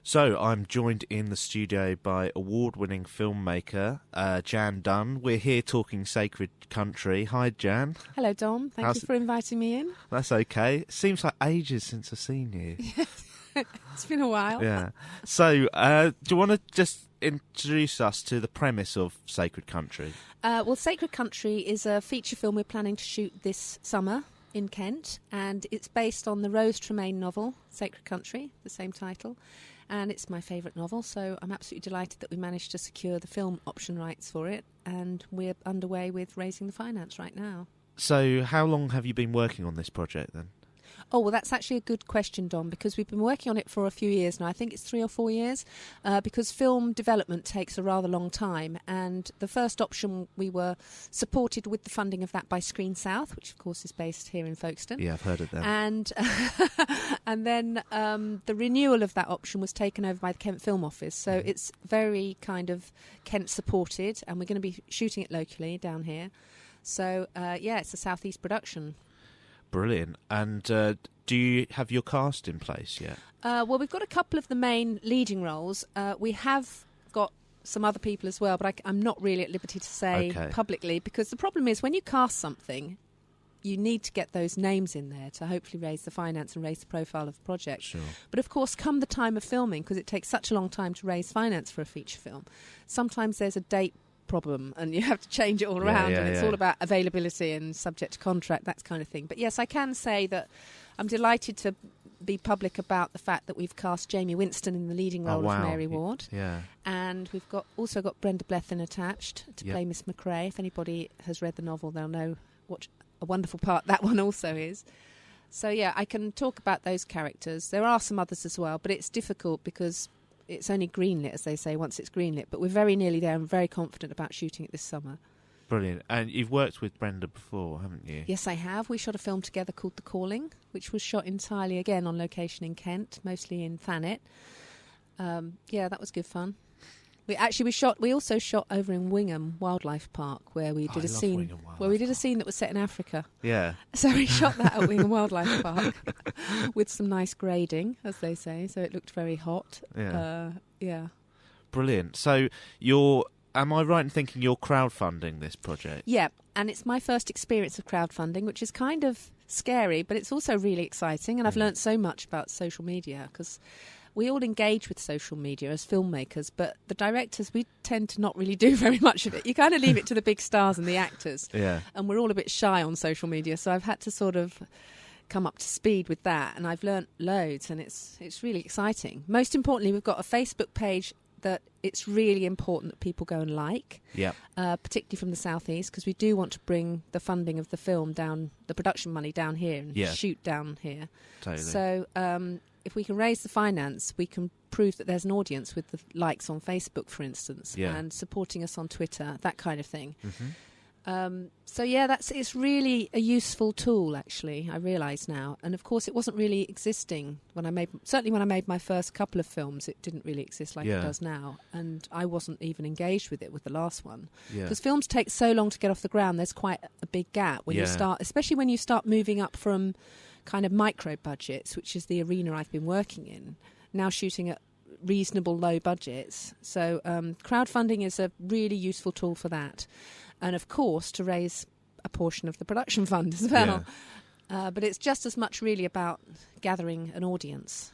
So I'm joined in the studio by award-winning filmmaker Jan Dunn. We're here talking Sacred Country. Hi, Jan. Hello, Dom. Thank you for inviting me in. That's okay. Seems like ages since I've seen you. It's been a while. Yeah. So, do you want to just introduce us to the premise of Sacred Country? Well, Sacred Country is a feature film we're planning to shoot this summer in Kent, and it's based on the Rose Tremaine novel, Sacred Country, the same title. And it's my favourite novel, so I'm absolutely delighted that we managed to secure the film option rights for it, and we're underway with raising the finance right now. So how long have you been working on this project then? Oh, well, that's actually a good question, Dom, because we've been working on it for a few years now. I think it's 3 or 4 years, because film development takes a rather long time. And the first option, we were supported with the funding of that by Screen South, which, of course, is based here in Folkestone. Yeah, I've heard of them. And then the renewal of that option was taken over by the Kent Film Office. So it's very kind of Kent-supported, and we're going to be shooting it locally down here. So, it's a South East production. Brilliant. And do you have your cast in place yet? Well, we've got a couple of the main leading roles. We have got some other people as well, but I'm not really at liberty to say publicly, because the problem is when you cast something, you need to get those names in there to hopefully raise the finance and raise the profile of the project. Sure. But of course, come the time of filming, because it takes such a long time to raise finance for a feature film, sometimes there's a date problem and you have to change it all around, and it's all about availability and subject to contract, that kind of thing. But yes, I can say that I'm delighted to be public about the fact that we've cast Jamie Winston in the leading role of Mary Ward. Yeah. And we've also got Brenda Blethyn attached to play Miss McRae. If anybody has read the novel, they'll know what a wonderful part that one also is. So yeah, I can talk about those characters. There are some others as well, but it's difficult because it's only greenlit, as they say, once it's greenlit. But we're very nearly there and very confident about shooting it this summer. Brilliant. And you've worked with Brenda before, haven't you? Yes, I have. We shot a film together called The Calling, which was shot entirely, again, on location in Kent, mostly in Thanet. That was good fun. We also shot over in Wingham Wildlife Park, where we did a scene that was set in Africa. Yeah. So we shot that at Wingham Wildlife Park with some nice grading, as they say. So it looked very hot. Yeah. Brilliant. So am I right in thinking you're crowdfunding this project? Yeah, and it's my first experience of crowdfunding, which is kind of scary, but it's also really exciting. And I've learnt so much about social media, because we all engage with social media as filmmakers, but the directors, we tend to not really do very much of it. You kind of leave it to the big stars and the actors. Yeah. And we're all a bit shy on social media, so I've had to sort of come up to speed with that, and I've learnt loads, and it's really exciting. Most importantly, we've got a Facebook page that it's really important that people go and like, particularly from the South East, because we do want to bring the funding of the film down, the production money down here, and shoot down here. Totally. So if we can raise the finance, we can prove that there's an audience with the likes on Facebook, for instance, and supporting us on Twitter, that kind of thing. Mm-hmm. It's really a useful tool, actually, I realise now. And of course, it wasn't really existing when I made my first couple of films. It didn't really exist like it does now, and I wasn't even engaged with it with the last one, because films take so long to get off the ground. There's quite a big gap when you start, especially when you start moving up from kind of micro budgets, which is the arena I've been working in, now shooting at reasonable low budgets. So crowdfunding is a really useful tool for that. And of course, to raise a portion of the production fund as well. Yeah. But it's just as much really about gathering an audience.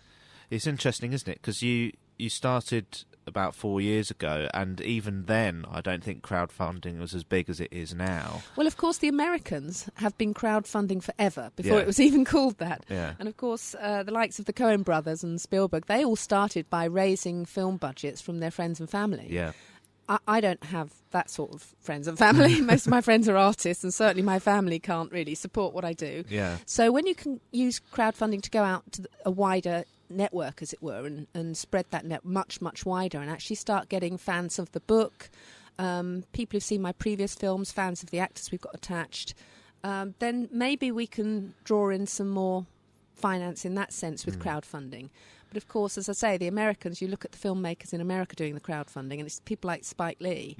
It's interesting, isn't it? Because you started about 4 years ago, and even then I don't think crowdfunding was as big as it is now. Well, of course, the Americans have been crowdfunding forever, before it was even called that. Yeah. And of course, the likes of the Coen brothers and Spielberg, they all started by raising film budgets from their friends and family. Yeah. I don't have that sort of friends and family. Most of my friends are artists, and certainly my family can't really support what I do. Yeah. So when you can use crowdfunding to go out to a wider network, as it were, and spread that net much, much wider, and actually start getting fans of the book, people who've seen my previous films, fans of the actors we've got attached, then maybe we can draw in some more finance in that sense with crowdfunding. But of course, as I say, the Americans, you look at the filmmakers in America doing the crowdfunding, and it's people like Spike Lee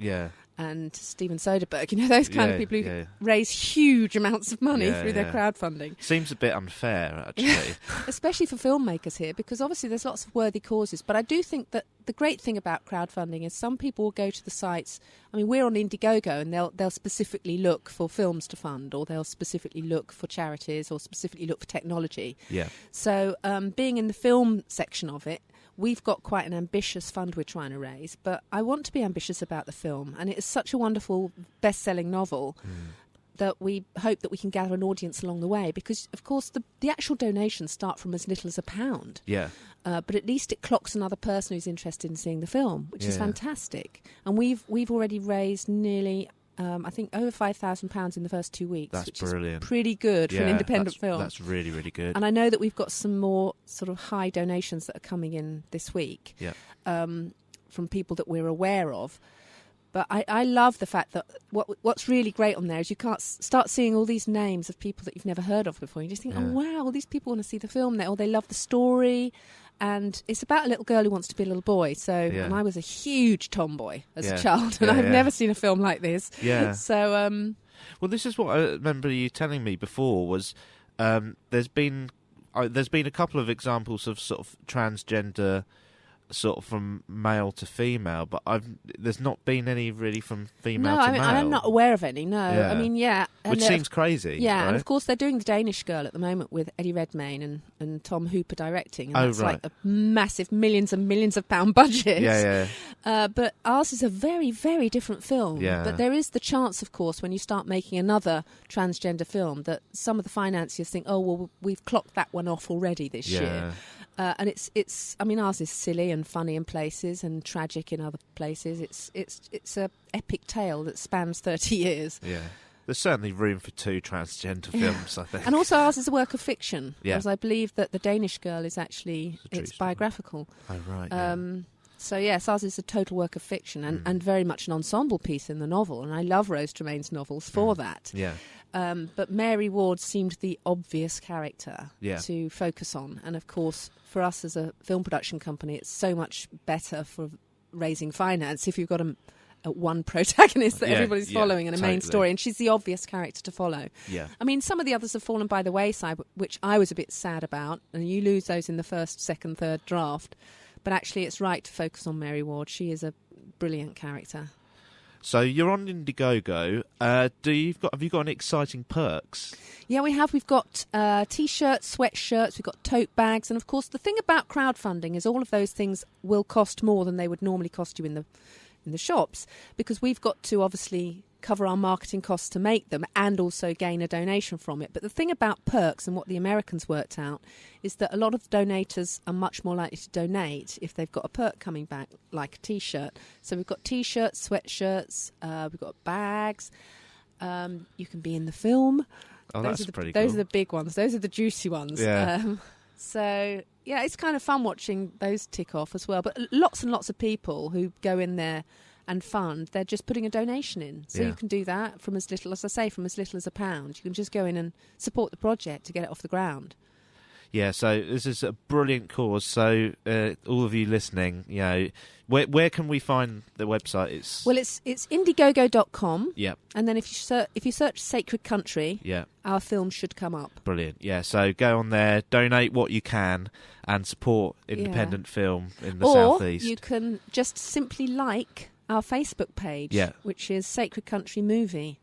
and Steven Soderbergh, those kind of people who raise huge amounts of money through their crowdfunding. Seems a bit unfair, actually. Especially for filmmakers here, because obviously there's lots of worthy causes. But I do think that the great thing about crowdfunding is some people will go to the sites. I mean, we're on Indiegogo, and they'll specifically look for films to fund, or they'll specifically look for charities, or specifically look for technology. Yeah. So being in the film section of it, we've got quite an ambitious fund we're trying to raise, but I want to be ambitious about the film, and it is such a wonderful best-selling novel that we hope that we can gather an audience along the way, because, of course, the actual donations start from as little as £1. Yeah. But at least it clocks another person who's interested in seeing the film, which is fantastic. And we've already raised nearly... I think over £5,000 in the first 2 weeks. That's which brilliant. Is pretty good for an independent film. That's really, really good. And I know that we've got some more sort of high donations that are coming in this week from people that we're aware of. But I love the fact that what's really great on there is you can't start seeing all these names of people that you've never heard of before. You just think, oh, wow, all these people want to see the film there, or they love the story. And it's about a little girl who wants to be a little boy. So, and I was a huge tomboy as a child, and I've never seen a film like this. Yeah. So, well, this is what I remember you telling me before was there's been a couple of examples of sort of transgender, sort of from male to female, but there's not been any really from female to male. I'm not aware of any. No, I mean, which seems crazy. Yeah, right? And of course they're doing The Danish Girl at the moment with Eddie Redmayne and Tom Hooper directing, and that's like a massive millions and millions of pound budget. But ours is a very, very different film. Yeah. But there is the chance, of course, when you start making another transgender film, that some of the financiers think, oh well, we've clocked that one off already this year. And it's. I mean, ours is silly and funny in places and tragic in other places. It's a epic tale that spans 30 years. Yeah, there's certainly room for 2 transgender films, I think. And also ours is a work of fiction, because I believe that The Danish Girl is actually it's biographical. Oh right. So yes, ours is a total work of fiction and very much an ensemble piece in the novel. And I love Rose Tremaine's novels for that. Yeah. But Mary Ward seemed the obvious character to focus on. And of course, for us as a film production company, it's so much better for raising finance if you've got one protagonist that everybody's following and a main story. And she's the obvious character to follow. Yeah. I mean, some of the others have fallen by the wayside, which I was a bit sad about. And you lose those in the first, second, third draft. But actually, it's right to focus on Mary Ward. She is a brilliant character. So you're on Indiegogo. Have you got any exciting perks? Yeah, we have. We've got T-shirts, sweatshirts, we've got tote bags. And, of course, the thing about crowdfunding is all of those things will cost more than they would normally cost you in the shops, because we've got to obviously cover our marketing costs to make them and also gain a donation from it. But the thing about perks and what the Americans worked out is that a lot of the donators are much more likely to donate if they've got a perk coming back, like a T-shirt. So we've got T-shirts, sweatshirts, we've got bags. You can be in the film. Oh, that's pretty cool. Those are the big ones. Those are the juicy ones. Yeah. So, yeah, it's kind of fun watching those tick off as well. But lots and lots of people who go in there and fund, they're just putting a donation in. So you can do that from as little, as I say, from as little as £1. You can just go in and support the project to get it off the ground. Yeah, so this is a brilliant cause. So all of you listening, where can we find the website? It's Indiegogo.com. Yeah. And then if you search Sacred Country, our film should come up. Brilliant. Yeah, so go on there, donate what you can, and support independent film in the southeast. Or you can just simply like our Facebook page, which is Sacred Country Movie.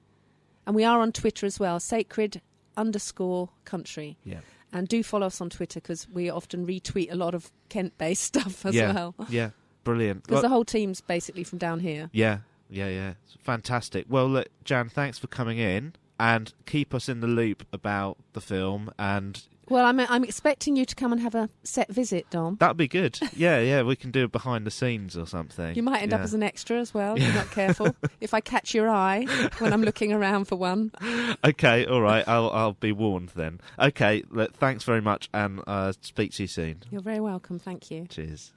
And we are on Twitter as well, Sacred_Country. Yeah. And do follow us on Twitter, because we often retweet a lot of Kent-based stuff as well. Yeah, brilliant. Because the whole team's basically from down here. Yeah. It's fantastic. Well, look, Jan, thanks for coming in, and keep us in the loop about the film. And well, I'm expecting you to come and have a set visit, Dom. That'd be good. Yeah, we can do it behind the scenes or something. You might end up as an extra as well, if you're not careful. If I catch your eye when I'm looking around for one. Okay, all right. I'll be warned then. Okay, thanks very much, and speak to you soon. You're very welcome. Thank you. Cheers.